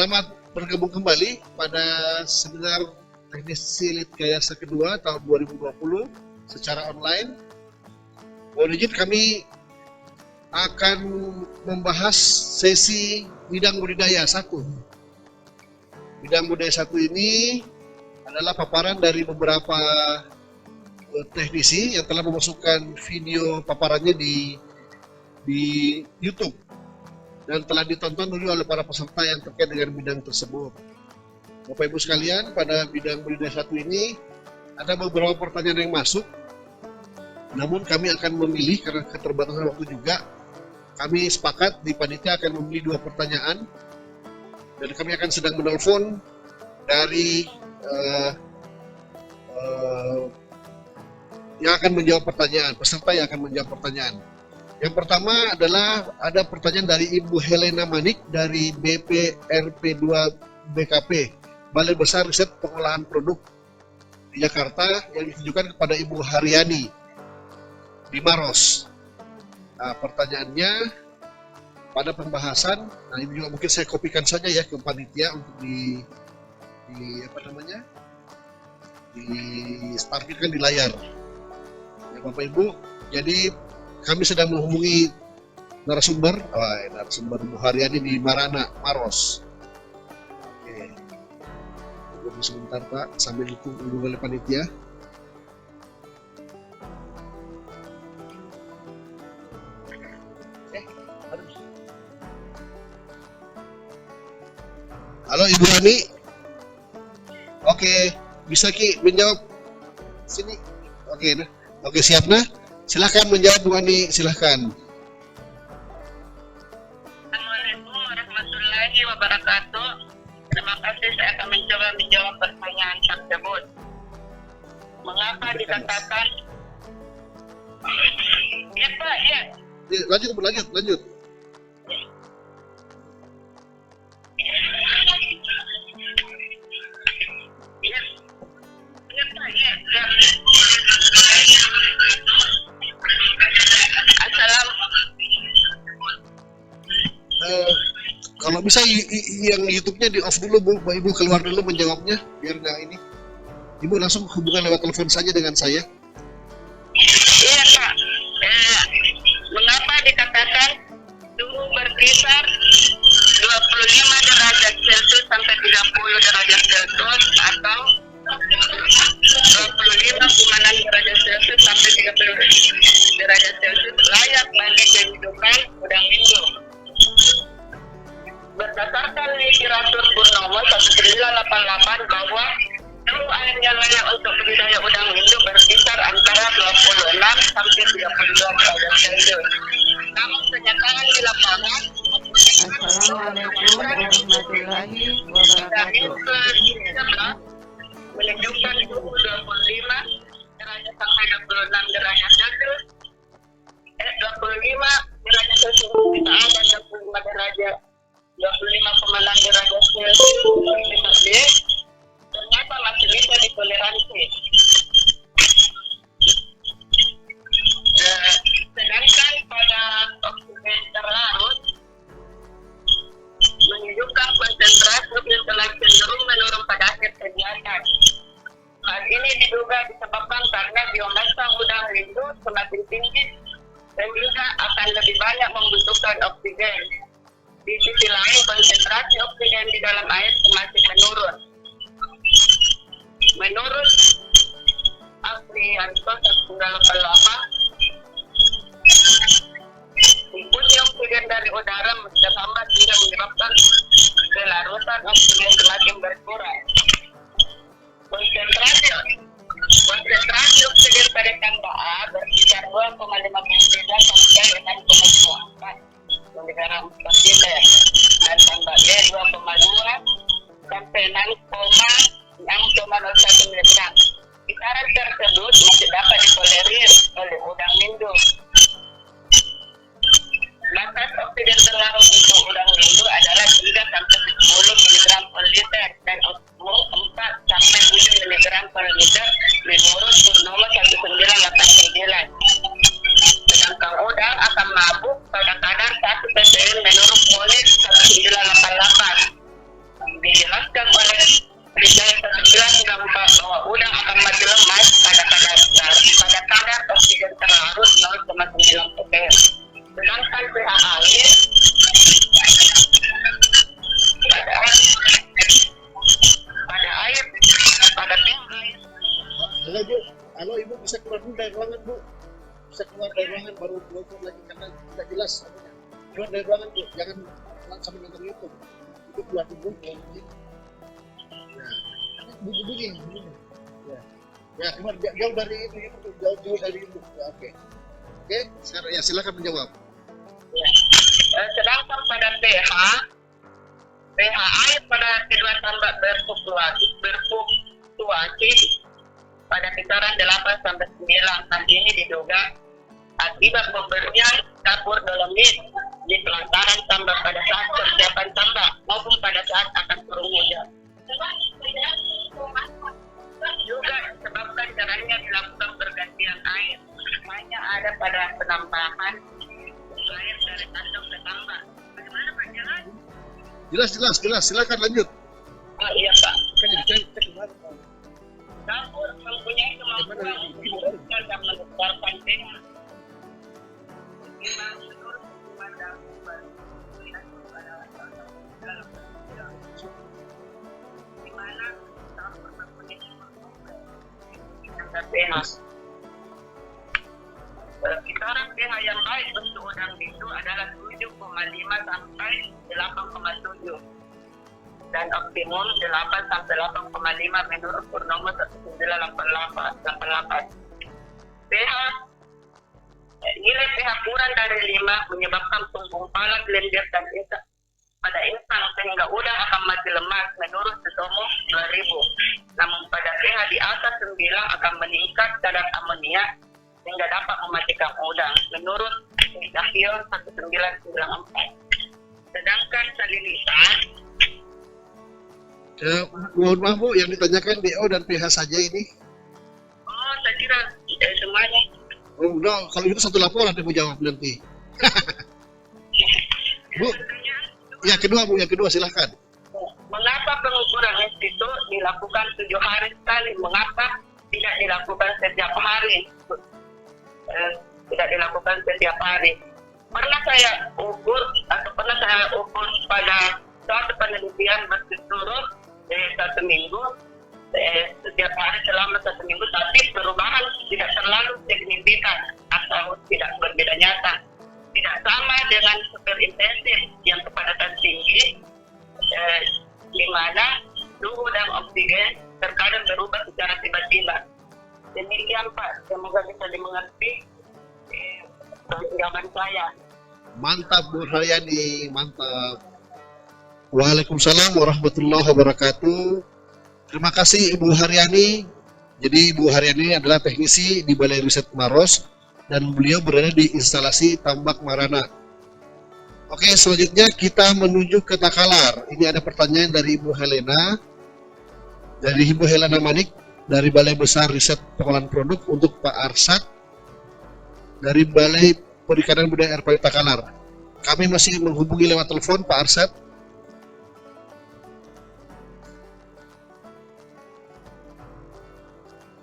Selamat bergabung kembali pada seminar teknisi Litgayasa kedua tahun 2020 secara online. Mohon izin kami akan membahas sesi bidang budidaya 1. Bidang budidaya 1 ini adalah paparan dari beberapa teknisi yang telah memasukkan video paparannya di YouTube dan telah ditonton dulu oleh para peserta yang terkait dengan bidang tersebut. Bapak Ibu sekalian, pada bidang budidaya 1 ini ada beberapa pertanyaan yang masuk, namun kami akan memilih karena keterbatasan waktu juga. Kami sepakat di panitia akan memilih 2 pertanyaan dan kami akan sedang menelpon dari yang akan menjawab pertanyaan, peserta yang akan menjawab pertanyaan. Yang pertama adalah ada pertanyaan dari Ibu Helena Manik dari BPRP2 BKP, Balai Besar Riset Pengolahan Produk di Jakarta, yang ditujukan kepada Ibu Haryani di Maros. Nah, pertanyaannya pada pembahasan, nah ini juga mungkin saya kopikan saja ya ke panitia untuk distampilkan di layar. Ya, Bapak Ibu, jadi kami sedang menghubungi narasumber Bu Haryani di Marana, Maros. Oke. Tunggu sebentar Pak, sambil ditunggu oleh panitia. Halo Ibu Hani. Oke, bisa Ki menjawab sini. Oke, nah. Oke, siap nah. Silakan menjawab Bu Hani, silakan. Assalamualaikum warahmatullahi wabarakatuh. Terima kasih, saya akan mencoba menjawab pertanyaan tersebut. Mengapa dikatakan? Ya Pak, ya. Lanjut. Kalau bisa yang YouTube-nya di off dulu Bu, Ibu keluar dulu menjawabnya biar nggak ini. Ibu langsung hubungan lewat telepon saja dengan saya. Iya Pak. Mengapa dikatakan suhu berkisar 25 derajat Celcius sampai 30 derajat Celcius atau 25,6 derajat Celcius sampai 30 derajat Celcius layak bagi kehidupan udang windu? Berdasarkan literatur Purnomo 1988 bahwa suhu air yang layak untuk budidaya udang windu berkisar antara 26 sampai 32 derajat Celcius. Namun kenyataan di lapangan, Assalamualaikum warahmatullahi wabarakatuh. menunjukkan suhu 25 derajat sampai 26 derajat Celcius. 25 derajat Celcius bisa ada 25 derajat 25,6 derajat Celcius ternyata masih bisa ditoleransi. Sedangkan pada oksigen terlarut menunjukkan konsentrasi yang telah cenderung menurun pada akhir kegiatan. Hal ini diduga disebabkan karena biomasa udang windu semakin tinggi sehingga akan lebih banyak membutuhkan oksigen. Di sisi lain, konsentrasi oksigen di dalam air semakin menurun. Menurut Afrianto 1988, inputnya oksigen dari udara terhambat hingga menyebabkan kelarutan oksigen semakin berkurang. Konsentrasi oksigen pada tanda A berkisar 2,53 sampai 6,24 miligram per liter dan tanda B 2,2 sampai 6,01 miligram. Kisaran tersebut masih dapat ditolerir oleh udang windu. Batas oksigen terlarut untuk udang windu adalah 3 sampai 10 miligram per liter dan 4 sampai 7 miligram per liter menurut Purnomo 1989. Sedangkan udang akan mabuk pada kadar 1 ppm menurut Polis 1988. Halo Ibu, bisa keluar dulu dari ruangan Bu. Bisa keluar dari ruangan baru telepon lagi karena tidak jelas. Keluar dari ruangan Bu, jangan sambil nonton YouTube. Itu keluar dulu. Nah, bunyi. Ya, keluar jauh dari itu, jauh dari itu. Ya, oke, sekarang ya silakan menjawab. Ya. Sedangkan pada pH air pada kedua tambak berfluktuasi pada kisaran 8 sampai 9. Hal ini diduga akibat pemberian kapur dolomit di pelantaran tambak pada saat persiapan tambak maupun pada saat akan turun hujan. Juga disebabkan caranya dilakukan pergantian air. Hanya ada pada penambahan air dari kandang ke tambak. Bagaimana Pak Jalan? Jelas, silakan lanjut. Oh iya Pak. Kan dicek kemana Pak? Kapur mempunyai kemampuan menurunkan dan menukar pH. Kisaran pH yang baik untuk udang itu adalah 7,5 sampai 8,7 dan optimum 8 sampai 8,5 menurut Purnomo 1988. Nilai pH kurang dari 5 menyebabkan penggumpalan lendir dan insang pada insang sehingga udang akan mati lemas menurut Sutomo 2000. Namun pada pH di atas 9 akan meningkat kadar amonia sehingga dapat mematikan udang menurut Dahil 1994. Sedangkan salinitas Mohon maaf Bu, yang ditanyakan DO dan pH saja ini. saya kira semuanya. Oh, udah, kalau itu satu laporan yang jawab nanti. Bu, yang kedua silahkan. Mengapa pengukuran itu dilakukan 7 hari sekali? Mengapa tidak dilakukan setiap hari? Pernah saya ukur pada suatu penelitian berturut satu minggu, setiap hari selama 1 minggu, tapi perubahan tidak terlalu signifikan atau tidak berbeda nyata. Tidak sama dengan super intensif yang kepadatan tinggi, di mana suhu dan oksigen terkadang berubah secara tiba-tiba. Demikian Pak, semoga bisa dimengerti jawaban saya. Mantap Bu Haryani, mantap. Waalaikumsalam warahmatullahi wabarakatuh. Terima kasih Ibu Haryani. Jadi Ibu Haryani adalah teknisi di Balai Riset Maros dan beliau berada di instalasi tambak Marana. Oke, selanjutnya kita menuju ke Takalar. Ini ada pertanyaan dari Ibu Helena. Dari Ibu Helena Manik dari Balai Besar Riset Pengolahan Produk untuk Pak Arsat dari Balai Perikanan Budaya RPI Takalar. Kami masih menghubungi lewat telepon Pak Arsat.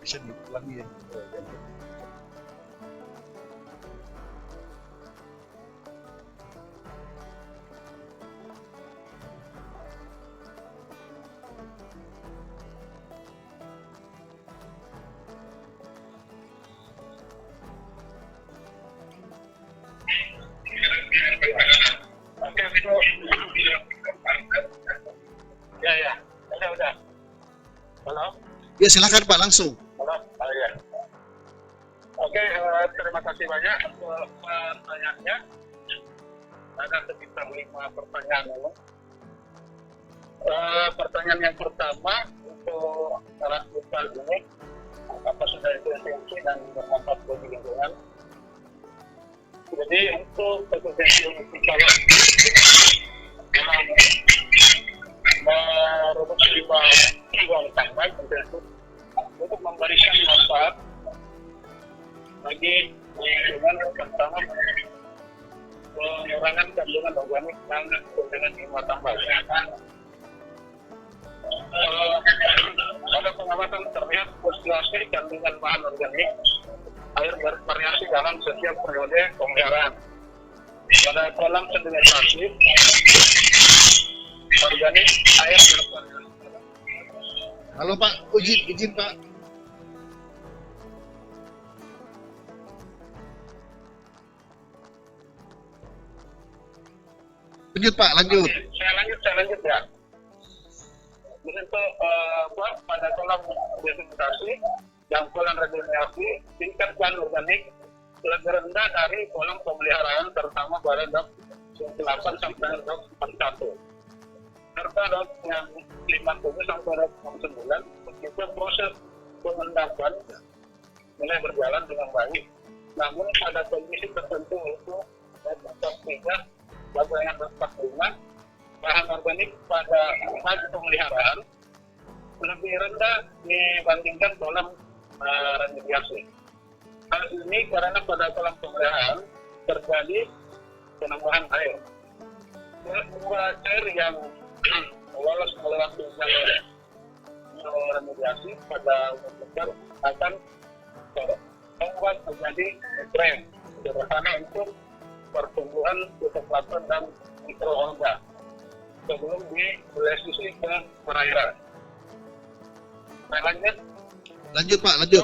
Bisa diulangi ya. Ya, udah. Halo? Ya silakan Pak langsung. Halo, ya. Oke, terima kasih banyak untuk pertanyaannya. Ada sekitar 5 pertanyaan. Pertanyaan yang pertama untuk alat bukal ini, apa sudah efisiensi dan bermanfaat bagi lingkungan? Jadi untuk efisiensi bukal dalam merebut 5 uang tambang untuk memberikan manfaat bagi lingkungan, pertama pengurangan kandungan organik dan kandungan limbah tambang. Pada pengamatan terlihat fluktuasi kandungan bahan organik air bervariasi dalam setiap periode pemeliharaan. Pada kolam sedimentasi organik air bervariasi. Halo Pak, izin Pak. Lanjut Pak, lanjut. Saya lanjut ya. Untuk pada kolam desinfeksi dan kolam regenerasi tingkat bahan organik lebih rendah dari kolam pemeliharaan terutama pada dok 8 sampai dok 41 serta dok yang 50 sampai dok 9 begitu proses pengendapan mulai berjalan dengan baik. Namun pada kondisi tertentu itu dok 3 bagian dok 45 bahan organik pada fase pemeliharaan lebih rendah dibandingkan kolam remediasi. Hal ini karena pada kolam pemeliharaan terjadi penambahan air. Semua air yang lolos melewati jalur remediasi pada besar akan membuat terjadi tren sederhana untuk pertumbuhan fitoplankton dan mikroalga sebelum dilesisi ke perairan. Nah, Lanjut Pak, lanjut.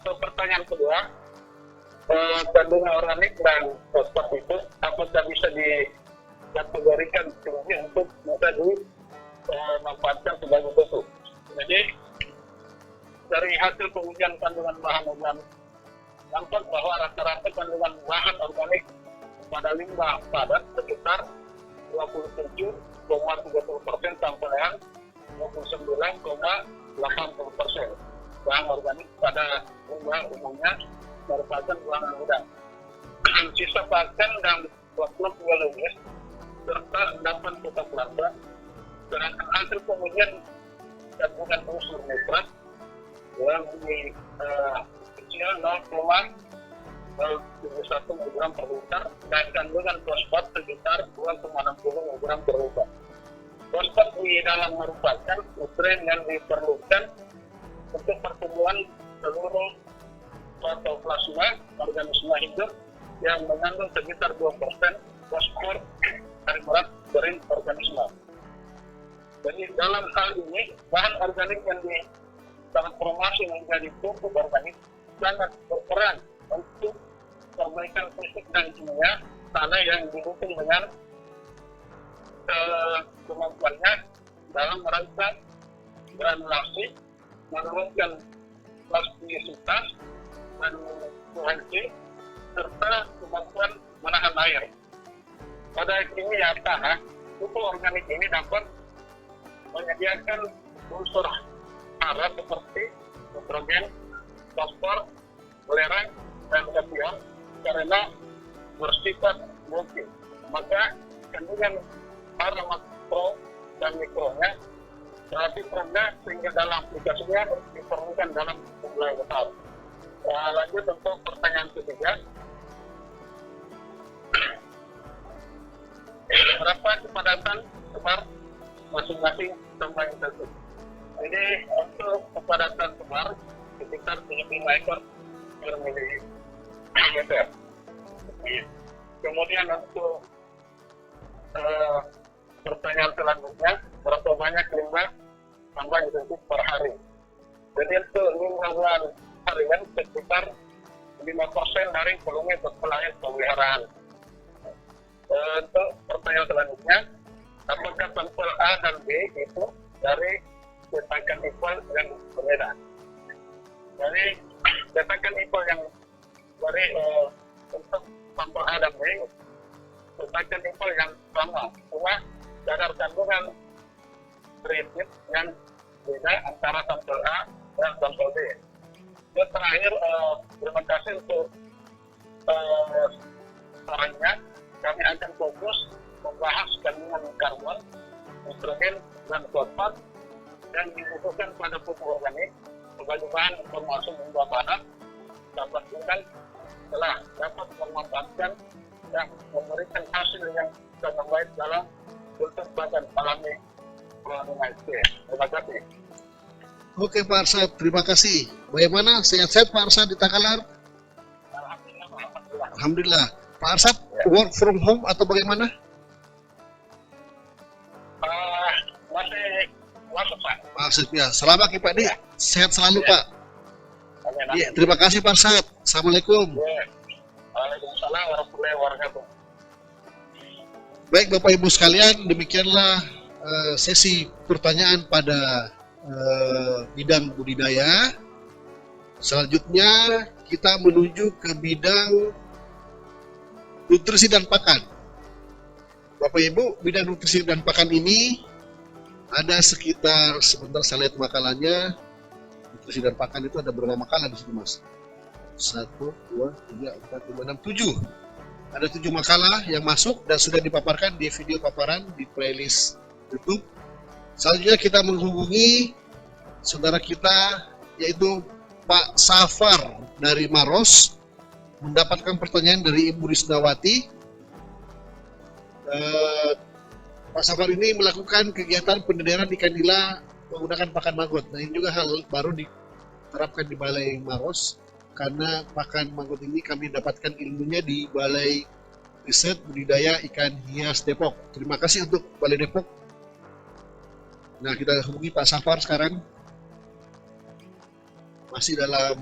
Pertanyaan kedua, kandungan organik dan fosfat itu apakah bisa dikategorikan tinggi untuk bisa dimanfaatkan sebagai pupuk? Jadi dari hasil pengujian kandungan bahan organik nampak bahwa rata-rata kandungan bahan organik pada limbah padat sekitar 27,30% sampai dengan 29,80%. Bahan organik pada limbah umumnya merupakan bahan mudah. Sisa pakan dan klub biologis serta endapan fitoplankton, sedangkan hasil pengujian kandungan unsur nitrat yang di kecil 0,71 mg per liter dan kandungan fosfat sekitar 2,60 mg per liter. Fosfat di dalam merupakan nutrien yang diperlukan untuk pertumbuhan seluruh protoplasma organisme hidup yang mengandung sekitar 2% fosfor dari berat dari organisme. Jadi dalam hal ini bahan organik yang ditransformasi menjadi pupuk organik sangat berperan untuk perbaikan fisik dan kimia tanah yang didukung dengan kemampuannya dalam rangka granulasi, menurunkan plastisitas dan kohesi serta kemampuan menahan air. Pada kimia tanah, pupuk organik ini dapat menyediakan unsur hara seperti nitrogen, fosfor, belerang, dan kation karena bersifat multi. Maka kandungan hara makro dan mikronya relatif rendah sehingga dalam aplikasinya diperlukan dalam jumlah besar. Lanjut untuk pertanyaan ketiga. Berapa kepadatan semar masing-masing sampah intensif? Jadi untuk kepadatan semar sekitar 75 ekor per milimeter. Kemudian untuk pertanyaan selanjutnya, berapa banyak limbah sampah intensif per hari? Jadi untuk limbah harian sekitar 5% dari volume pemeliharaan. Untuk pertanyaan selanjutnya, apakah sampel A dan B itu dari cetakan IPAL yang berbeda? Jadi cetakan IPAL yang dari untuk sampel A dan B, cetakan IPAL yang sama, cuma kadar kandungan prinsip yang beda antara sampel A dan sampel B. Dan terakhir, terima kasih untuk sarannya. Kami akan fokus membahas kandungan karbon, nitrogen, dan fosfat yang dibutuhkan pada pupuk organik sebagai bahan informasi limbah tanah dapat telah dapat memanfaatkan dan memberikan hasil yang sangat baik dalam bentuk badan alami organisasi. Terima kasih. Oke Pak Arsyad, terima kasih. Bagaimana? Sehat-sehat Pak Arsyad di Takalar? Alhamdulillah. Pak Arsyad, work from home atau bagaimana? Masuk Pak. Maksud ya, selamat ya Pak Di. Sehat selalu Pak. Iya, terima kasih Pak Arsyad. Assalamualaikum. Waalaikumsalam warahmatullahi wabarakatuh. Baik Bapak Ibu sekalian, demikianlah sesi pertanyaan pada bidang budidaya. Selanjutnya kita menuju ke bidang nutrisi dan pakan. Bapak Ibu, bidang nutrisi dan pakan ini ada sekitar, sebentar saya lihat makalahnya. Nutrisi dan pakan itu ada berapa makalah di sini, Mas? 1, 2, 3, 4, 5, 6, 7. Ada 7 makalah yang masuk dan sudah dipaparkan di video paparan di playlist YouTube. Selanjutnya kita menghubungi saudara kita yaitu Pak Safar dari Maros, mendapatkan pertanyaan dari Ibu Risnawati. Pak Safar ini melakukan kegiatan pendenderan ikan nila menggunakan pakan maggot. Nah, ini juga hal baru diterapkan di Balai Maros. Karena pakan maggot ini kami dapatkan ilmunya di Balai Riset Budidaya Ikan Hias Depok. Terima kasih untuk Balai Depok. Nah, kita hubungi Pak Safar sekarang. Masih dalam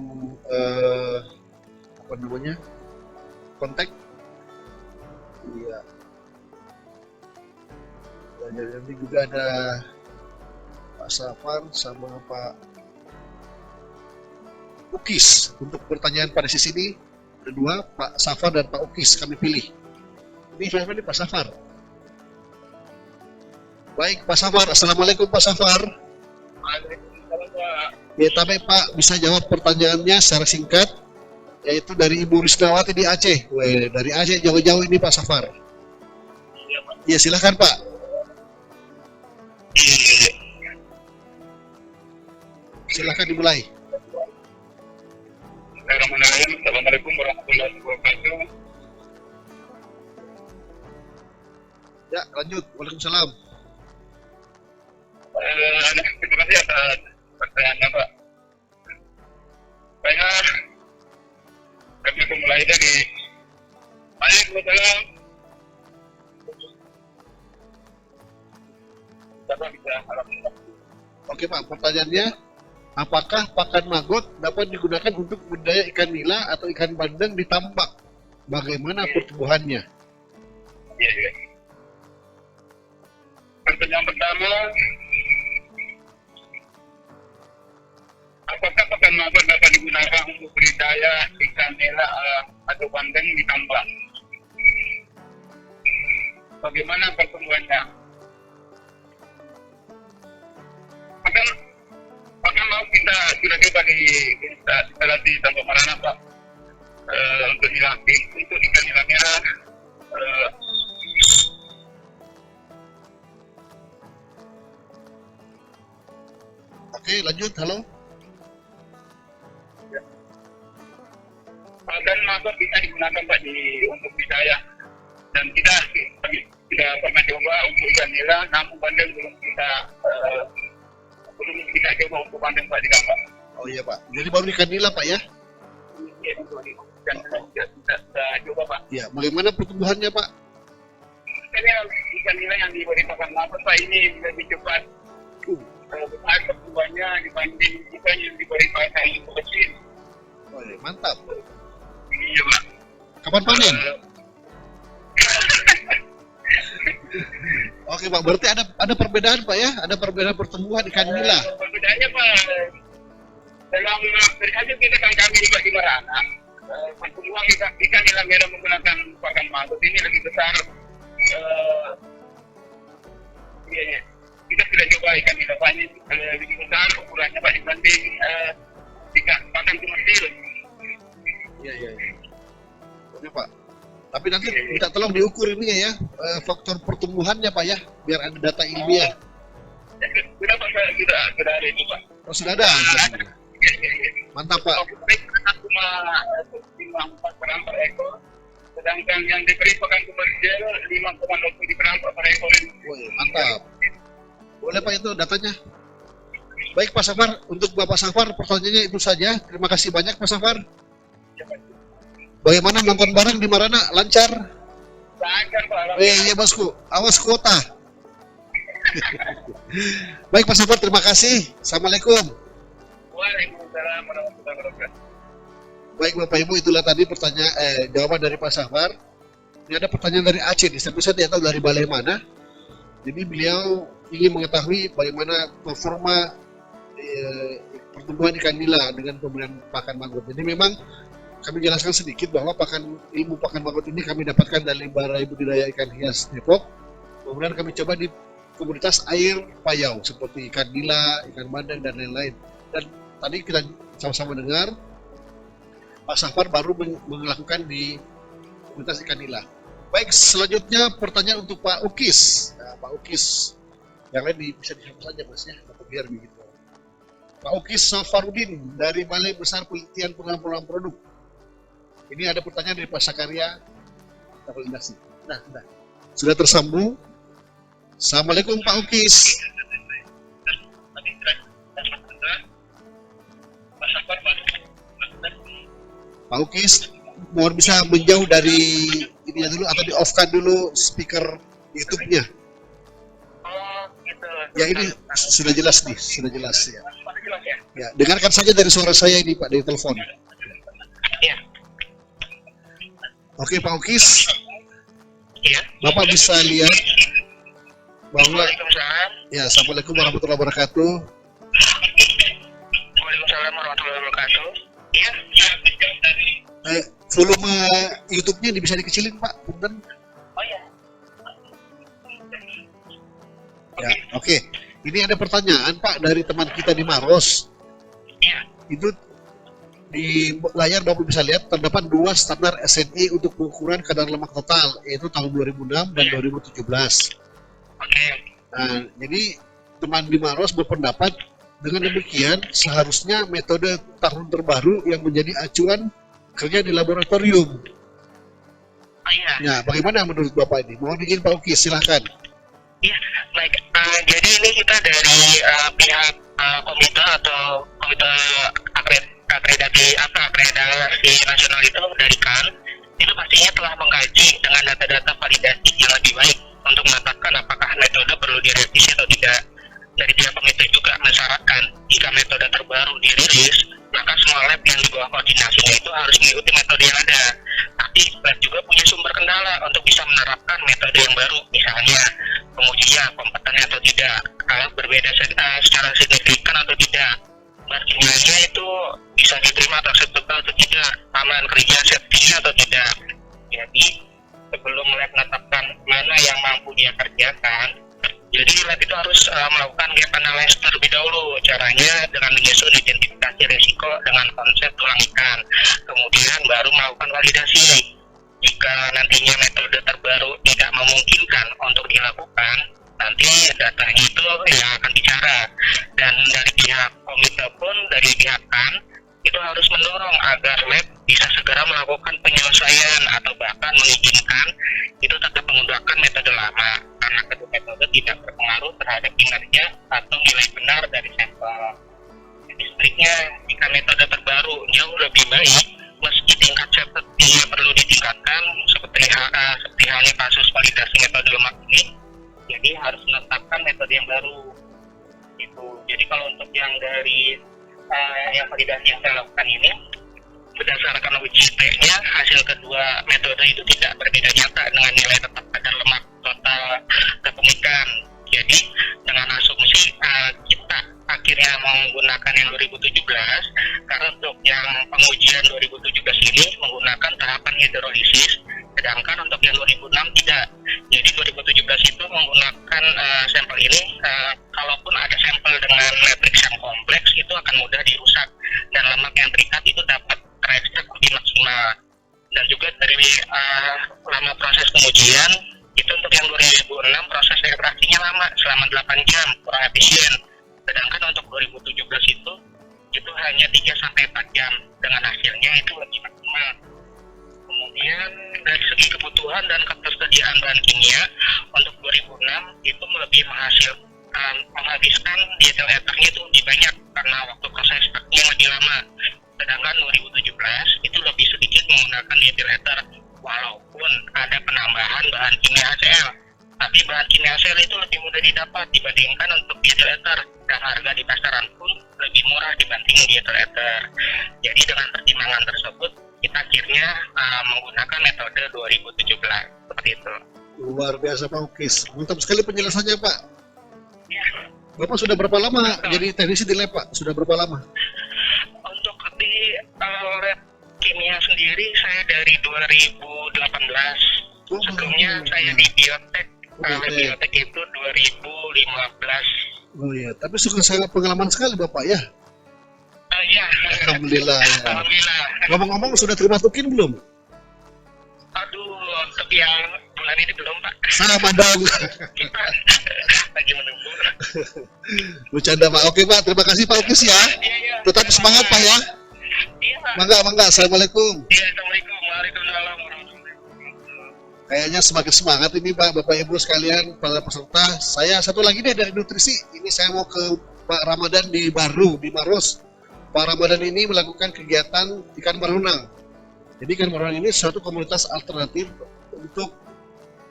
kontak. Iya. Dan nanti juga ada Pak Safar sama Pak Ukis. Untuk pertanyaan pada sisi ini ada 2, Pak Safar dan Pak Ukis kami pilih. Ini siapa nih Pak Safar? Baik Pak Safar, Assalamualaikum Pak Safar. Waalaikumsalam, Pak. Ya, tapi Pak bisa jawab pertanyaannya secara singkat, yaitu dari Ibu Risnawati di Aceh. Weh, dari Aceh jauh-jauh ini Pak Safar. Iya, Pak. Ya, silakan Pak. Silakan dimulai. Assalamualaikum warahmatullahi wabarakatuh. Ya, lanjut. Waalaikumsalam. Terima kasih atas pertanyaannya, Pak. Kami mulai dari Waalaikumsalam. Bapak bisa alhamdulillah. Oke Pak, pertanyaannya, apakah pakan maggot dapat digunakan untuk budidaya ikan nila atau ikan bandeng di tambak? Bagaimana pertumbuhannya? Iya, iya. Pertanyaan pertama, apakah pakan maggot dapat digunakan untuk budidaya ikan nila atau bandeng di tambak? Bagaimana pertumbuhannya? Pakan maggot kita sudah coba di instalasi tambak Marana, Pak. Untuk ikan nila merah. Oke, lanjut. Halo. Pakan maggot bisa digunakan, Pak, untuk budidaya. Dan kita tidak pernah coba untuk ikan nila, namun bandeng belum kita coba untuk bandeng, Pak, di tambak. Oh iya Pak. Jadi baru ikan nila Pak ya? Iya, dan kita coba, Pak. Ya. Bagaimana pertumbuhannya Pak? Ikan nila yang diberi pakan maggot, Pak, ini lebih cepat besar pertumbuhannya dibanding ikan yang diberi pakan mesin. Oh iya, mantap. Iya, Pak. Kapan panen? Oke Pak, berarti ada perbedaan Pak ya? Ada perbedaan pertumbuhan ikan nila. Perbedaannya, Pak, dalam dari hasil kita kami juga di Marana, pertumbuhan ikan nila merah menggunakan pakan maggot ini lebih besar. Iya. Kita sudah coba ikan nila Pak, ini lebih besar ukurannya, Pak, dibanding ikan pakan komersil. Iya. Oke Pak. Tapi nanti minta tolong diukur ini ya, faktor pertumbuhannya Pak ya, biar ada data ilmiah. Sudah, Pak, sudah ada itu, Pak. Oh sudah ada. Mantap Pak. Cuma 4 gram per ekor, sedangkan yang diberi pakan komersial 5,20 gram per ekor. Woi, mantap. Boleh Pak itu datanya. Baik Pak Safar, untuk Bapak Safar pertanyaannya itu saja. Terima kasih banyak Pak Safar. Bagaimana nonton bareng di Marana? Lancar? Lancar, Pak. Iya bosku, awas kuota. Baik Pak Safar, terima kasih. Assalamualaikum. Waalaikumsalam warahmatullahi wabarakatuh. Baik Bapak Ibu, itulah tadi pertanyaan jawaban dari Pak Safar. Ini ada pertanyaan dari Aceh nih, tapi saya tidak tahu dari balai mana. Jadi beliau ingin mengetahui bagaimana performa pertumbuhan ikan nila dengan pemberian pakan mangrove. Jadi memang kami jelaskan sedikit bahwa ilmu pakan mangrove ini kami dapatkan dari Balai Budidaya Ikan Hias Depok. Kemudian kami coba di komunitas air payau seperti ikan nila, ikan bandeng dan lain-lain. Dan tadi kita sama-sama dengar Pak Safar baru melakukan di komunitas ikan nila. Baik, selanjutnya pertanyaan untuk Pak Ukis. Nah, Pak Ukis, yang lain bisa disambung saja Mas ya, biar begitu. Pak Ukis Safarudin dari Balai Besar Penelitian Pengembangan Produk. Ini ada pertanyaan dari Pak Sakaria Takulindasi. Nah, sudah tersambung. Assalamualaikum Pak Ukis. Pak Ukis, mohon bisa menjauh dari ini dulu atau di off-kan dulu speaker YouTube-nya. Oh, gitu. Ya ini sudah jelas nih, sudah jelas ya. Ya, dengarkan saja dari suara saya ini Pak dari telepon. Iya. Oke Pak Ukis, Iya. Bapak bisa lihat bahwa Waalaikumsalam. ya Assalamualaikum warahmatullahi wabarakatuh. Waalaikumsalam warahmatullahi wabarakatuh. Iya. Volume YouTube-nya bisa dikecilin Pak, punten. Oh iya. Ya, oke. Ini ada pertanyaan Pak dari teman kita di Maros. Iya. Itu di layar Bapak bisa lihat terdapat 2 standar SNI untuk pengukuran kadar lemak total, yaitu tahun 2006 dan 2017. Oke. Nah, jadi teman di Maros berpendapat dengan demikian seharusnya metode tahun terbaru yang menjadi acuan kerja di laboratorium. Oh iya. Ya, bagaimana menurut Bapak ini? Mohon izin Pak Ukis, silakan. Iya, baik. Jadi ini kita dari pihak komite atau komite akreditasi nasional itu dari KAN itu pastinya telah mengkaji dengan data-data validasi yang lebih baik untuk menetapkan apakah metode perlu direvisi atau tidak. Dari pihak komite juga mensyaratkan jika metode terbaru dirilis, maka semua lab yang di bawah koordinasinya itu harus mengikuti metode yang ada. Tapi lab juga punya sumber kendala untuk bisa menerapkan metode yang baru, misalnya pengujinya kompeten atau tidak, kalau berbeda secara signifikan atau tidak, bahan kimianya itu bisa diterima atau acceptable atau tidak, aman kerja safety-nya atau tidak. Jadi sebelum lab menetapkan mana yang mampu dia kerjakan, jadi lab itu harus melakukan gap analysis terlebih dahulu. Caranya dengan menyusun identifikasi risiko dengan konsep tulang ikan, kemudian baru melakukan validasi. Jika nantinya metode terbaru tidak memungkinkan untuk dilakukan, nanti datanya itu yang akan bicara. Dan dari pihak komite pun, dari pihak KAN, itu harus mendorong agar lab bisa segera melakukan penyelesaian atau bahkan mengizinkan itu tetap menggunakan metode lama, karena kedua metode tidak berpengaruh terhadap kinerja atau nilai benar dari sampel. Jadi sebaliknya, jika metode terbaru jauh lebih baik, meski tingkat safety-nya perlu ditingkatkan, seperti halnya kasus validasi metode lemak ini, jadi harus menetapkan metode yang baru. Gitu. Jadi kalau untuk yang dari yang validasi yang saya lakukan ini, berdasarkan uji T-nya, hasil kedua metode itu tidak berbeda nyata dengan nilai tetap kadar lemak total kepemikan. Jadi dengan asumsi kita akhirnya menggunakan yang 2017, karena untuk yang pengujian 2017 ini menggunakan tahapan hidrolisis, sedangkan untuk yang 2006 tidak. Jadi 2017 itu menggunakan sampel ini, kalaupun ada sampel dengan matriks yang kompleks itu akan mudah dirusak dan lemak yang terikat itu dapat terekstrak lebih maksimal. Dan juga dari lama proses pengujian itu untuk yang 2006 proses ekstraksinya lama selama 8 jam, kurang efisien. Sedangkan untuk 2017 itu hanya 3-4 jam, dengan hasilnya itu lebih maksimal. Kemudian dari segi kebutuhan dan ketersediaan bahan kimia untuk 2006 itu lebih menghabiskan dietil eternya itu lebih banyak karena waktu proses ekstraksinya lebih lama. Sedangkan 2017 itu lebih sedikit menggunakan dietil eter, walaupun ada penambahan bahan kimia HCl. Tapi bahan kimia HCl itu lebih mudah didapat dibandingkan untuk dietil eter, dan harga di pasaran pun lebih murah dibanding dietil eter. Jadi dengan pertimbangan tersebut, kita akhirnya selanjutnya menggunakan metode 2017 seperti itu. Luar biasa Pak Ukis. Mantap sekali penjelasannya Pak. Ya, Bapak sudah berapa lama jadi teknisi di lab Pak? Sudah berapa lama? untuk di lab kimia sendiri saya dari 2018. Sebelumnya saya di biotek. Biotek itu 2015. Oh iya, tapi suka sangat pengalaman sekali Bapak ya. Iya. Alhamdulillah ya. Alhamdulillah. Ngomong-ngomong sudah terima tukin belum? Aduh, untuk yang bulan ini belum Pak. Sama dong. Kita lagi menunggu. Bercanda Pak. Oke Pak, terima kasih Pak Ukis ya. Iya. Tetap semangat Pak ya. Iya Pak. Mangga. Assalamualaikum. Iya, Assalamualaikum warahmatullahi wabarakatuh. Kayaknya semakin semangat ini Pak, Bapak Ibu sekalian, para peserta. Saya satu lagi deh dari nutrisi. Ini saya mau ke Pak Ramadan di Baru, di Maros. Pak Ramadan ini melakukan kegiatan ikan barunang. Jadi ikan barunang ini suatu komunitas alternatif untuk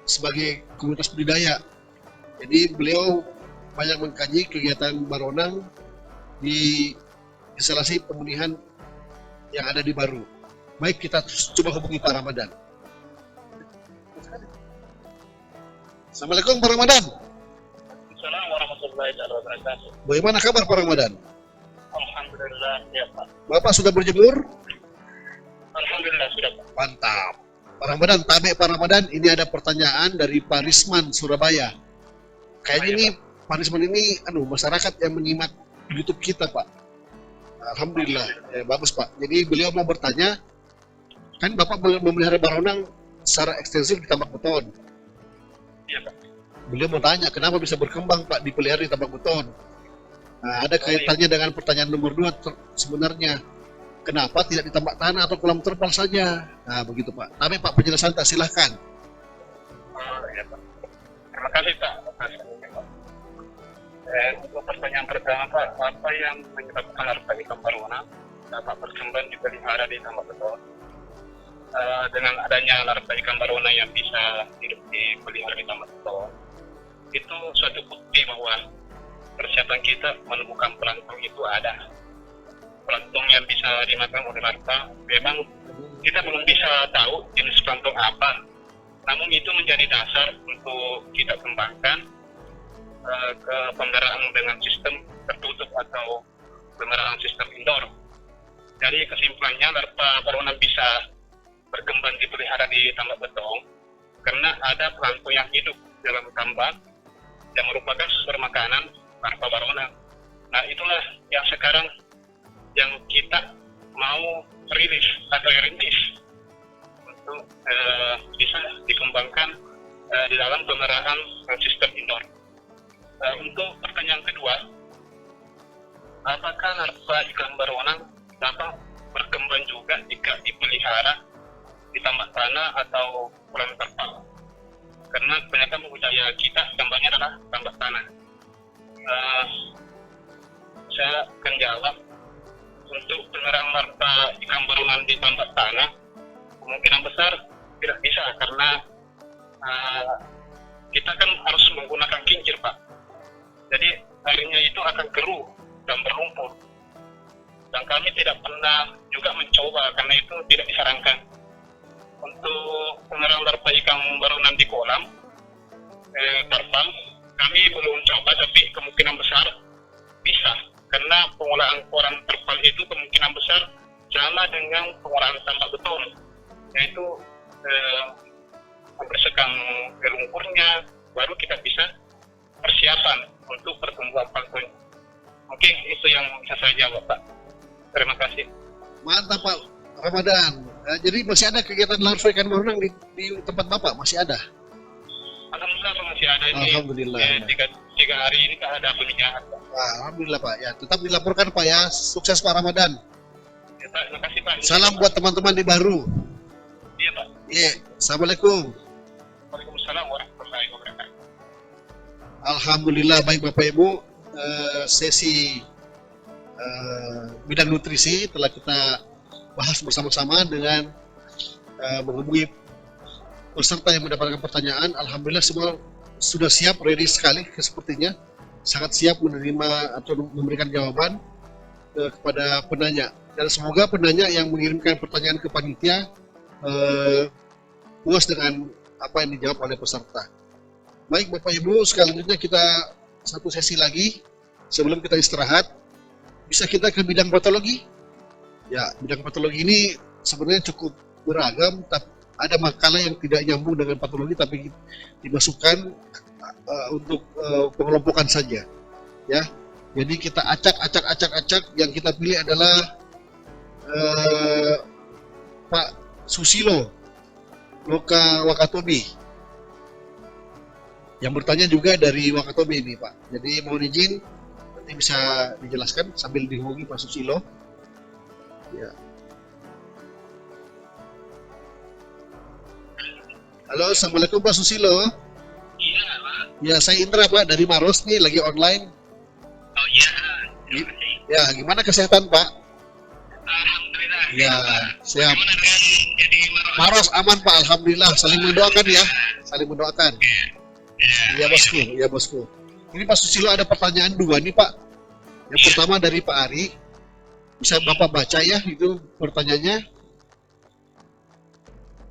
sebagai komunitas budidaya. Jadi beliau banyak mengkaji kegiatan barunang di instalasi pemunihan yang ada di Baru. Baik, kita coba hubungi Pak Ramadan. Assalamualaikum Pak Ramadan. Assalamualaikum warahmatullahi wabarakatuh. Bagaimana kabar Pak Ramadan? Alhamdulillah ya Pak. Bapak sudah berjemur? Alhamdulillah sudah Pak. Mantap. Pak Ramadan, tabe Pak Ramadan, ini ada pertanyaan dari Pak Risman Surabaya. Kayaknya ini Pak Risman ini masyarakat yang menyimak YouTube kita Pak. Alhamdulillah, ya, bagus Pak. Jadi beliau mau bertanya, kan Bapak memelihara barunang secara ekstensif di tambak beton. Iya Pak. Beliau mau tanya, kenapa bisa berkembang Pak dipelihara di tambak beton? Nah, ada kaitannya dengan pertanyaan nomor 2 sebenarnya. Kenapa tidak di tambak tanah atau kolam terpal saja? Nah, begitu Pak. Tapi Pak penjelasan tak silahkan. Iya Pak. Terima kasih Pak. Untuk pertanyaan pertama Pak, apa yang menyebabkan larva ikan barunang dapat berkembang dipelihara di tambak beton? Dengan adanya larva ikan barunang yang bisa hidup dipelihara di tambak beton, itu suatu bukti bahwa persiapan kita menemukan plankton itu ada. Plankton yang bisa dimakan oleh larva, memang kita belum bisa tahu jenis plankton apa, namun itu menjadi dasar untuk kita kembangkan ke pemeliharaan dengan sistem tertutup atau pemeliharaan sistem indoor. Jadi kesimpulannya larva barunang bisa berkembang dipelihara di tambak beton karena ada plankton yang hidup dalam tambak yang merupakan sumber makanan larva barunang. Nah itulah yang sekarang yang kita mau rilis atau rintis untuk bisa dikembangkan di dalam pemeliharaan sistem indoor. Untuk pertanyaan kedua, apakah larva ikan barunang dapat berkembang juga jika dipelihara di tambak tanah atau kolam terpal? Karena kebanyakan budaya kita tambaknya adalah tambak tanah. Saya akan jawab, untuk penyerang larva ikan barunang di tambak tanah kemungkinan besar tidak bisa karena kita kan harus menggunakan kincir Pak. Jadi airnya itu akan keruh dan berlumpur. Dan kami tidak pernah juga mencoba karena itu tidak disarankan. Untuk penyerang larva ikan barunang di kolam terpal, kami belum coba tapi kemungkinan besar bisa. Karena pengolahan kolam terpal itu kemungkinan besar sama dengan pengolahan tambak beton, yaitu membersihkan lumpurnya, baru kita bisa persiapan untuk pertumbuhan plankton. Mungkin itu yang bisa saya jawab Pak. Terima kasih. Mantap Pak Ramadan. Jadi masih ada kegiatan larva ikan barunang di tempat Bapak? Masih ada? Alhamdulillah Pak, masih ada ini. Alhamdulillah. Tiga hari ini kan ada pembinaan. Alhamdulillah Pak. Ya, tetap dilaporkan Pak ya. Sukses Pak Ramadan. Ya, Pak, terima kasih Pak. Salam buat teman-teman di Baru. Iya Pak. Iya. Assalamualaikum. Waalaikumsalam warahmatullahi wabarakatuh. Alhamdulillah baik Bapak Ibu, sesi bidang nutrisi telah kita bahas bersama-sama dengan menghubungi peserta yang mendapatkan pertanyaan. Alhamdulillah semua sudah siap, ready sekali sepertinya, sangat siap menerima atau memberikan jawaban kepada penanya. Dan semoga penanya yang mengirimkan pertanyaan ke panitia puas dengan apa yang dijawab oleh peserta. Baik Bapak Ibu, selanjutnya kita satu sesi lagi sebelum kita istirahat. Bisa kita ke bidang patologi? Ya, bidang patologi ini sebenarnya cukup beragam, tapi ada makalah yang tidak nyambung dengan patologi tapi dimasukkan untuk pengelompokan saja. Ya, jadi kita acak. Yang kita pilih adalah Pak Susilo Loka Wakatobi. Yang bertanya juga dari Wakatobi ini Pak. Jadi mohon izin nanti bisa dijelaskan sambil dihubungi Pak Susilo. Ya. Halo, assalamualaikum Pak Susilo. Iya, Pak. Ya, saya Indra Pak dari Maros nih, lagi online. Oh iya, terima kasih. Ya, gimana kesehatan Pak? Alhamdulillah. Ya, siap. Bagaimana dengan jadi Maros aman Pak, alhamdulillah. Saling mendoakan ya, saling mendoakan. Ya, Ya bosku. Ini Pak Susilo ada pertanyaan dua nih Pak. Yang pertama dari Pak Ari. Bisa Bapak baca ya itu pertanyaannya.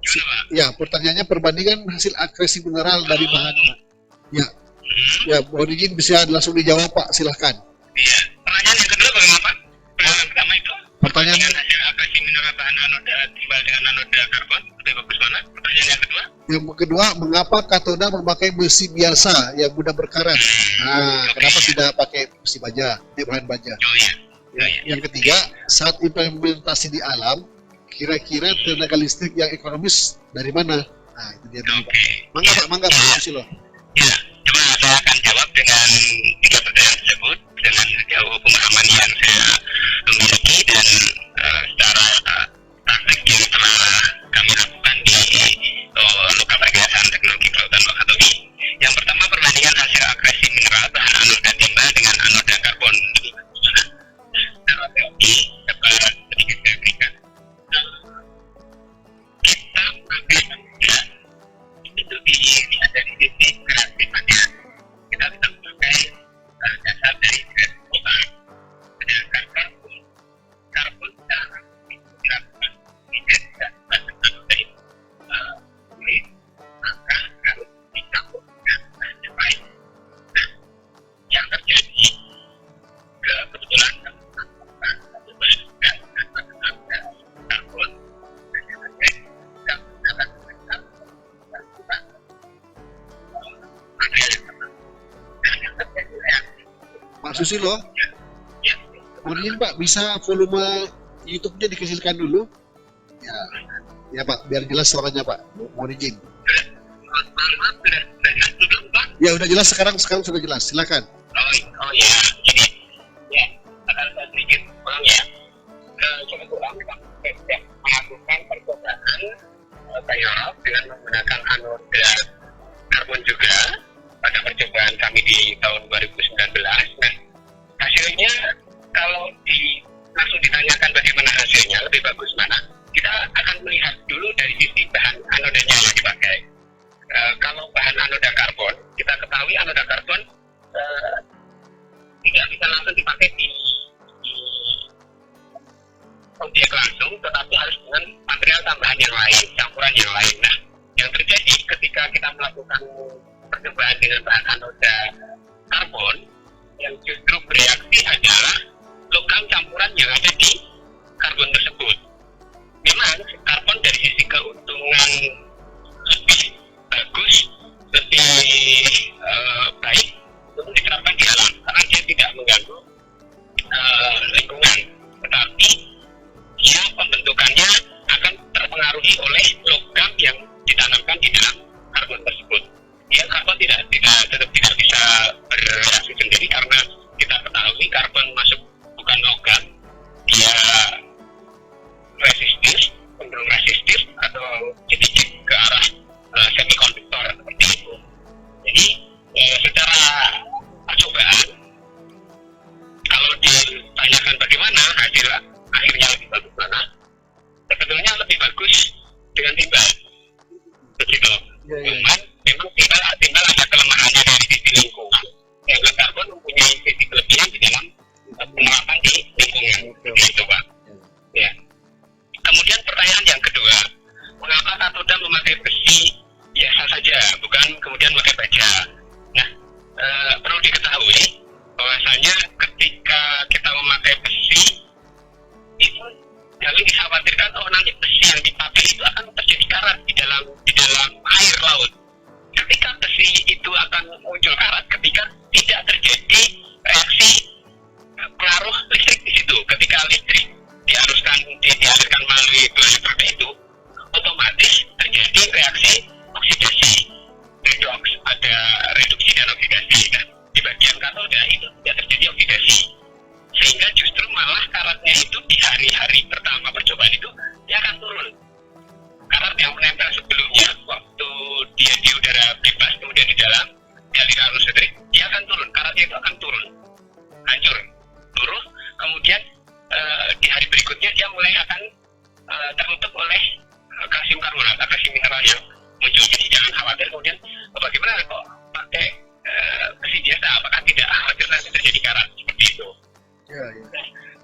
gimana, Pak? Ya, pertanyaannya perbandingan hasil akresi mineral dari bahan. Ya, ya, mohon izin bisa langsung dijawab Pak, silahkan. Iya. Pertanyaan yang kedua bagaimana, Pak? Pertanyaan pertama itu Pertanyaan hasil akresi mineral bahan anoda timbal dengan anoda karbon lebih bagus mana? Pertanyaan yang kedua? yang kedua, mengapa katoda memakai besi biasa yang mudah berkarat? Nah, kenapa tidak pakai besi baja, bahan baja? Oh iya. Yang ketiga, saat implementasi di alam, kira-kira tenaga listrik yang ekonomis dari mana? Nah, itu dia dulu, Pak. Oke. Mangga Pak Susilo. Ya, coba saya akan jawab dengan tiga pertanyaan tersebut dengan sejauh pemahaman yang saya miliki dan secara praktik yang telah kami lakukan di Loka Pergerakan Teknologi Kelautan Wakatobi. Yang pertama, perbandingan hasil akresi mineral bahan anoda timbal dengan anoda karbon. Secara teori dapat sedikit saya berikan. Kita pakai ya, itu dilihat dari sisi kreatifannya. Kita bisa memakai dasar dari kreativitas. Sedangkan karbon secara dilakukan tidak dilakukan dari kulit, maka harus dicampurkan bahan yang lain. Nah, yang terjadi kebetulan karbon Pak Susilo, kemudian Pak bisa volume YouTube-nya dikecilkan dulu. Ya Pak, biar jelas suaranya Pak. Mohon izin. Ya udah jelas sekarang sudah jelas. Silakan. Oh ya, ini ya akan saya sedikit ulang ya. Kebetulan kami sedang melakukan percobaan biolog dengan menggunakan anoda karbon juga pada percobaan kami di tahun 2019. Nah, hasilnya kalau langsung ditanyakan bagaimana hasilnya lebih bagus mana, kita akan melihat dulu dari sisi bahan anodanya yang dipakai. Kalau bahan anoda karbon, kita ketahui anoda karbon tidak bisa langsung dipakai di objek langsung, tetapi harus dengan material tambahan yang lain, campuran yang lain. Nah, yang terjadi ketika kita melakukan percobaan dengan bahan anoda karbon, yang justru bereaksi adalah logam campuran yang ada di karbon tersebut. Memang karbon dari sisi keuntungan lebih bagus, lebih baik untuk diterapkan di alam karena dia tidak mengganggu lingkungan, tetapi dia pembentukannya akan terpengaruhi oleh logam yang ditanamkan di dalam karbon tersebut. Ya, karbon tetap tidak bisa bereaksi sendiri karena kita ketahui karbon masuk bukan logam, dia resistif, cenderung resistif atau sedikit ke arah semikonduktor seperti itu. Jadi secara percobaan, kalau ditanyakan bagaimana hasil akhirnya lebih bagus mana, sebetulnya lebih bagus dengan timbal. memakai besi biasa saja, bukan kemudian memakai baja. Nah, perlu diketahui bahwasanya ketika kita memakai besi itu jangan dikhawatirkan nanti besi yang dipakai itu akan terjadi karat di dalam air laut. Ketika besi itu akan muncul karat ketika tidak terjadi reaksi pengaruh listrik di situ. Ketika listrik dialirkan melalui baterai itu, otomatis terjadi reaksi oksidasi, redox, ada reduksi dan oksidasi kan. Di bagian katoda itu tidak terjadi oksidasi, sehingga justru malah karatnya itu di hari-hari pertama percobaan itu dia akan turun. Karat yang menempel sebelumnya waktu dia di udara bebas kemudian di dalam aliran arus listrik, dia akan turun, karatnya itu akan turun, hancur, luruh. Kemudian di hari berikutnya dia mulai akan tertutup oleh kalsium karbonat, kalsium mineral yang muncul. Jadi jangan khawatir kemudian bagaimana kok pakai besi biasa, apakah tidak khawatir nanti terjadi karat seperti itu. Ya.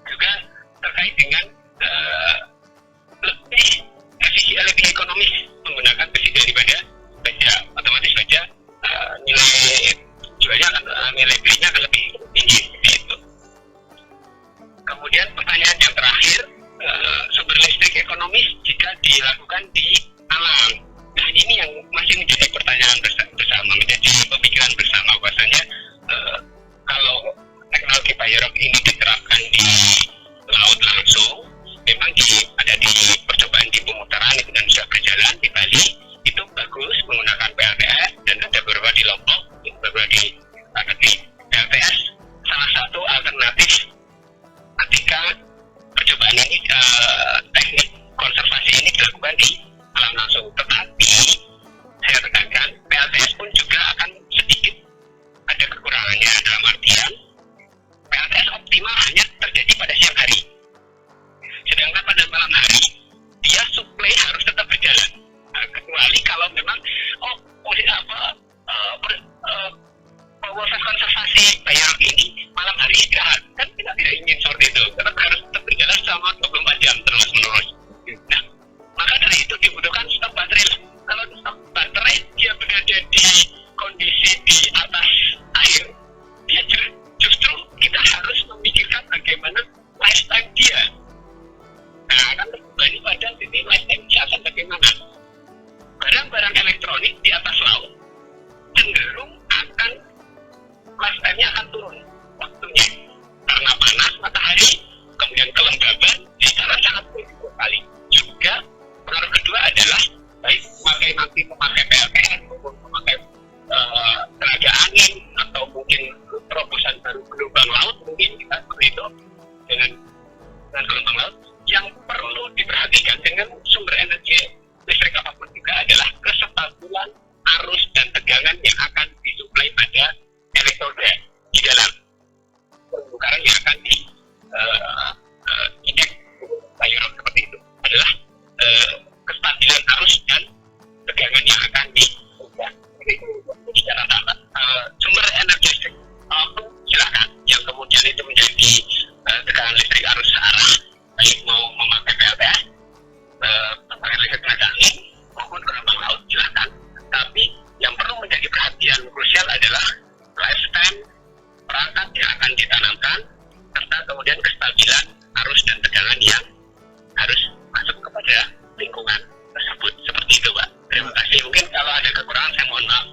Juga terkait dengan lebih ekonomis menggunakan besi daripada baja. Otomatis baja nilai jualnya nilai belinya akan lebih tinggi seperti itu. Kemudian pertanyaan yang terakhir, sumber listrik ekonomis jika dilakukan di alam. Nah, ini yang masih menjadi pertanyaan bersama, menjadi pemikiran bersama bahwasanya kalau teknologi biorock ini diterapkan di laut langsung, memang ada di percobaan di pemutaran itu dan sudah berjalan di Bali, itu bagus menggunakan PLTS dan ada beberapa di Lombok, beberapa di negeri. PLTS salah satu alternatif ketika percobaan ini, teknik konservasi ini dilakukan di alam langsung. Tetapi saya tekankan PLTS pun juga akan sedikit ada kekurangannya, dalam artian PLTS optimal hanya terjadi pada siang hari, sedangkan pada malam hari dia suplai harus tetap berjalan. Kecuali kalau memang proses konservasi biorock ini malam hari istirahat, kan kita tidak ingin seperti itu, tetap harus tetap berjalan selama 24 jam terus menerus. Nah, maka dari itu dibutuhkan stok baterai. Kalau stok baterai dia berada di kondisi di atas air, dia justru kita harus memikirkan bagaimana lifetime dia. Nah, akan terbebani pada titik lifetime dia akan bagaimana. Barang-barang elektronik di atas laut cenderung akan lifetime-nya akan turun waktunya karena panas matahari, kemudian kelembaban, jadi sangat berisiko sekali. Juga pengaruh kedua adalah baik memakai PLTS maupun memakai tenaga angin atau mungkin terobosan baru gelombang laut, mungkin kita seperti itu dengan gelombang laut. Yang perlu diperhatikan dengan sumber energi listrik apapun juga adalah kestabilan arus dan tegangan yang akan disuplai pada elektroda di dalam permukaan yang akan diinjek biorock seperti itu adalah kestabilan arus dan tegangan yang akan diubah. Jadi cara tambah sumber energi listrik apapun silakan, yang kemudian itu menjadi tegangan listrik arus arah, baik mau memakai PLTS, tegangan listrik tenaga angin maupun gelombang laut silakan. Tapi yang perlu menjadi perhatian krusial adalah lifetime perangkat yang akan ditanamkan serta kemudian kestabilan arus dan tegangan yang harus masuk kepada lingkungan tersebut. Seperti itu, Pak. Terima kasih. Mungkin kalau ada kekurangan saya mohon maaf.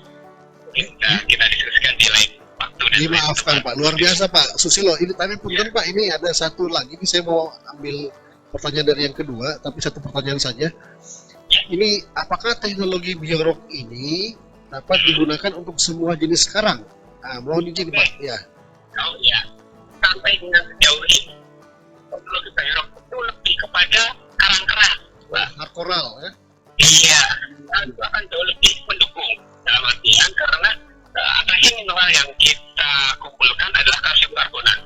Mungkin kita diskusikan di lain waktu dan Dimaafkan Pak, luar biasa Pak Susilo. Ini tadi punten Pak, ini ada satu lagi. Ini saya mau ambil pertanyaan dari yang kedua, tapi satu pertanyaan saja. Ini apakah teknologi biorock ini dapat digunakan untuk semua jenis karang? Nah, mohon izin Pak. Ya. Oh ya, sampai dengan sejauh ini teknologi biorock itu lebih kepada karang keras, Pak. Hard coral ya. Iya, itu akan jauh lebih mendukung dalam artian karena atrasi mineral yang kita kumpulkan adalah kalsium karbonat.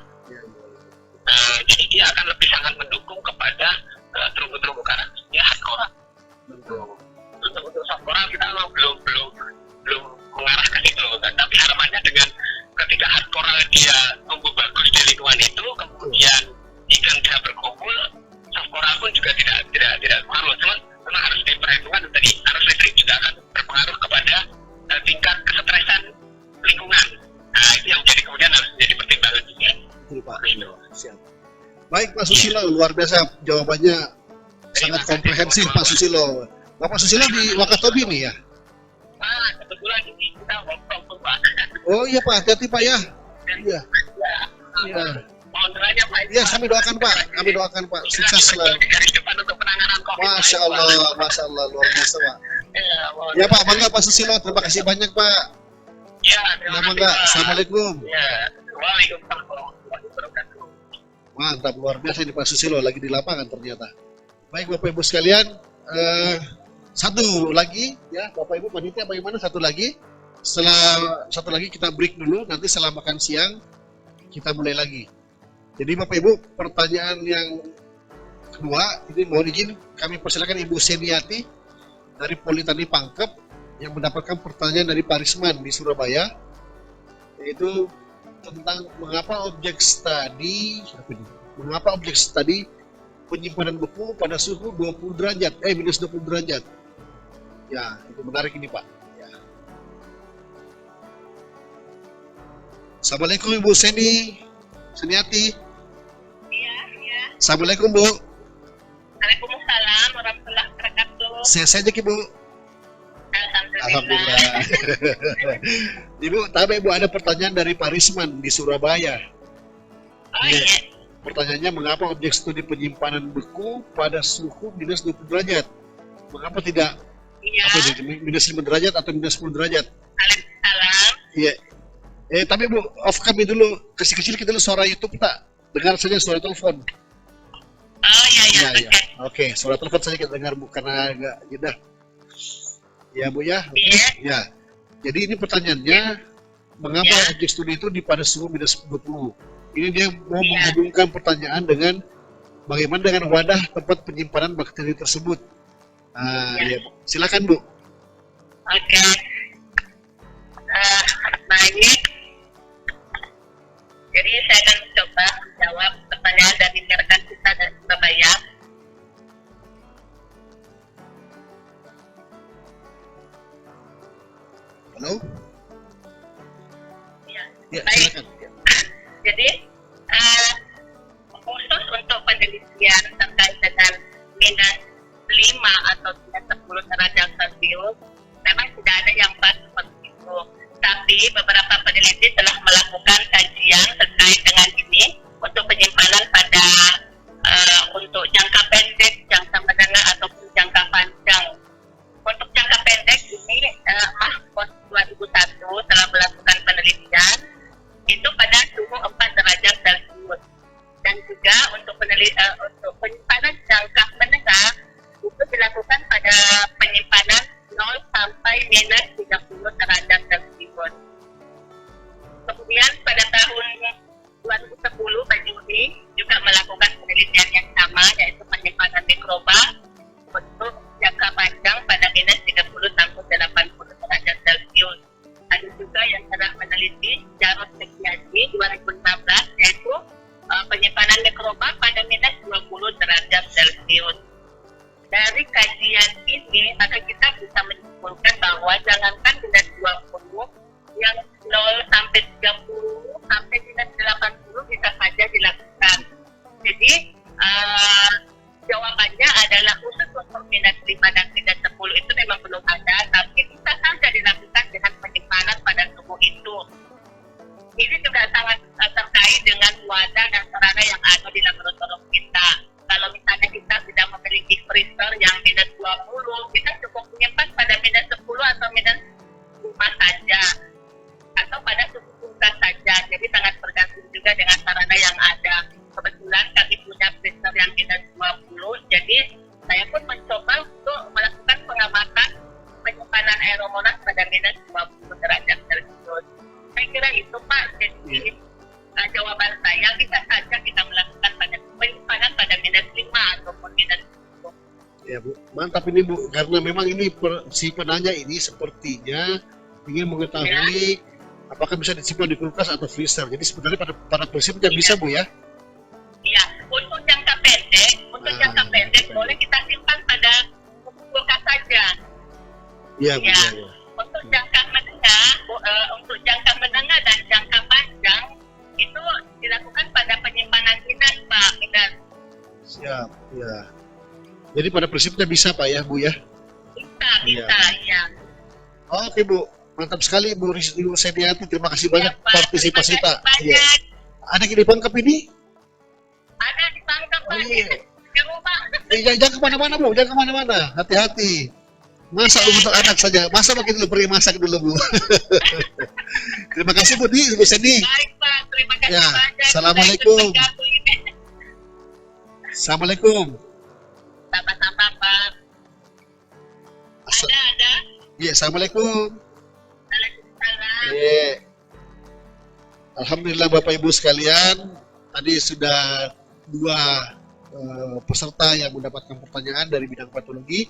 Jadi dia akan lebih sangat mendukung kepada terumbu-terumbu karang. Ya hard coral. Untuk soft coral kita belum mengarah ke situ kan. Tapi harapannya dengan ketika hard coral dia tumbuh bagus di lingkungan itu, kemudian ikan bisa berkumpul, soft coral pun juga tidak pengaruh. Cuma harus Pak Susilo, luar biasa jawabannya, sangat komprehensif Pak Susilo. Bapak Susilo di Wakatobi nih ya? Kebetulan ini kita ngomong tuh Pak. Oh iya Pak, hati-hati Pak ya. Iya. Iya. Mohon doanya Pak. Iya, kami doakan Pak. Kami doakan Pak. Sukses selalu. Dari depan untuk penanganan COVID. Masya Allah, luar biasa Pak. mohon Ya Pak, doanya. bangga Pak Susilo. Terima kasih banyak Pak. Ya, Ya terima kasih, bangga. Pak. Assalamualaikum. Ya, waalaikumsalam warahmatullahi wabarakatuh. Mantap, luar biasa ini Pak Susilo lagi di lapangan ternyata. Baik Bapak Ibu sekalian, satu lagi ya Bapak Ibu panitia bagaimana satu lagi? Setelah satu lagi kita break dulu, nanti setelah makan siang kita mulai lagi. Jadi Bapak Ibu, pertanyaan yang kedua, ini mohon izin kami persilakan Ibu Seniati dari Politani Pangkep yang mendapatkan pertanyaan dari Pak Risman di Surabaya, yaitu tentang mengapa objek studi penyimpanan buku pada suhu 20 derajat, minus 20 derajat. Ya, itu menarik ini Pak. Ya. Assalamualaikum Ibu Seniati. Iya, iya. Assalamualaikum Bu. Waalaikumsalam warahmatullahi wabarakatuh. Sehat saja Ibu. Alhamdulillah. Ibu, tapi Ibu ada pertanyaan dari Pak Risman di Surabaya. Oh iya. Pertanyaannya, mengapa objek studi penyimpanan buku pada suhu minus 20 derajat? Mengapa tidak Iya. minus 5 derajat atau minus 10 derajat? Waalaikumsalam. Iya. Tapi Bu, off kami dulu, kecil-kecil kita dulu suara YouTube tak? Dengar saja suara telepon. Oh iya, iya. Iya. Oke, suara telepon saja kita dengar Bu, karena agak jeda. Ya Bu ya. Oke. Iya. Ya. Jadi ini pertanyaannya, mengapa objek studi itu di pada suhu minus 20? Ini dia mau menghubungkan pertanyaan dengan bagaimana dengan wadah tempat penyimpanan bakteri tersebut. Ya. Silakan Bu. Oke. Baik. Jadi saya akan coba menjawab pertanyaan dari rekan kita dari Surabaya. Halo? Ya. Ya, Baik. silakan. Jadi khusus untuk penelitian terkait dengan minus 5 atau minus 10 derajat Celcius, memang tidak ada yang pas seperti itu. Tapi beberapa peneliti telah melakukan kajian terkait dengan ini untuk penyimpanan pada untuk jangka pendek, jangka menengah ataupun jangka panjang. Untuk jangka pendek ini Mahfuz 2001 telah melakukan penelitian itu pada suhu 4 derajat Celcius. Dan juga untuk untuk penyimpanan jangka menengah itu dilakukan pada penyimpanan 0 sampai minus 30 derajat Celcius. Kemudian pada tahun 2010 Pak Juni juga melakukan penelitian yang sama, yaitu penyimpanan mikroba untuk jangka panjang pada minus 30 sampai 80 derajat Celcius. Ada juga yang telah meneliti Jarod Setiaji 2015, yaitu penyimpanan mikroba pada minus 20 derajat Celcius. Dari kajian ini, maka kita bisa menyimpulkan bahwa jangankan minus 20, yang 0 sampai 30 sampai minus 80 bisa saja dilakukan. Jadi, jawabannya adalah khusus untuk minus 5 dan minus 10 itu memang belum ada, tapi bisa saja dilakukan dengan penyimpanan pada suhu itu. Ini juga sangat terkait dengan wadah dan sarana yang ada di laboratorium kita. Kalau misalnya kita tidak memiliki freezer yang minus 20, kita cukup menyimpan pada minus 10 atau minus 5 saja. Atau pada suhu puncak saja. Jadi sangat bergantung juga dengan sarana yang ada. Kebetulan kami punya freezer yang minus 20, jadi saya pun mencoba untuk melakukan pengamatan penyimpanan aeromonas pada minus 20 derajat Celcius. Saya kira itu Pak, jadi jawaban saya bisa saja kita melakukan pada penyimpanan pada minus 5 ataupun minus 10. Ya Bu, mantap ini Bu, karena memang ini si penanya ini sepertinya ingin mengetahui apakah bisa disimpan di kulkas atau freezer. Jadi sebenarnya pada prinsipnya bisa Bu ya? Iya, untuk jangka pendek boleh kita simpan pada kulkas saja. Iya Bu. Ya. Ya. Untuk jangka menengah dan jangka panjang itu dilakukan pada penyimpanan dinas Pak, minus Ya. Jadi pada prinsipnya bisa Pak ya Bu ya. Bisa, ya. Oke Bu, mantap sekali Bu Ibu Sediati. Terima kasih banyak Pak. partisipasi Terima Pak. kasih Iya. banyak. Ada yang ditangkap ini? Ada ditangkap Oh, Pak. iya. Di rumah. Jangan kemana-mana Bu, jangan kemana-mana. Hati-hati. Masak untuk anak saja. Masak makin dulu, pergi masak dulu Bu. Terima kasih Bu Di, Bu Sedi. Baik Pak, terima kasih Ya, banyak. Assalamualaikum. Sudah ikut bergabung ini. Assalamualaikum. Sama-sama Pak. Ada. Iya, Assalamualaikum. Waalaikumsalam. Iya. Alhamdulillah Bapak Ibu sekalian, tadi sudah 2 peserta yang mendapatkan pertanyaan dari bidang patologi.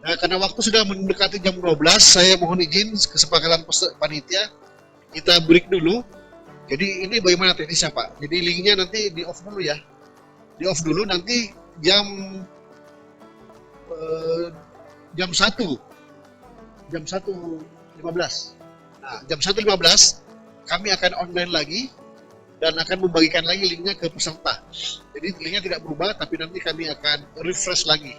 Nah, karena waktu sudah mendekati jam 12, saya mohon izin kesepakatan panitia kita break dulu. Jadi ini bagaimana teknisnya Pak? Jadi linknya nanti di off dulu ya. Di off dulu nanti jam 1:15. Nah, jam 1:15 kami akan online lagi dan akan membagikan lagi linknya ke peserta. Jadi linknya tidak berubah, tapi nanti kami akan refresh lagi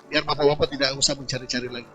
biar bapak-bapak tidak usah mencari-cari lagi.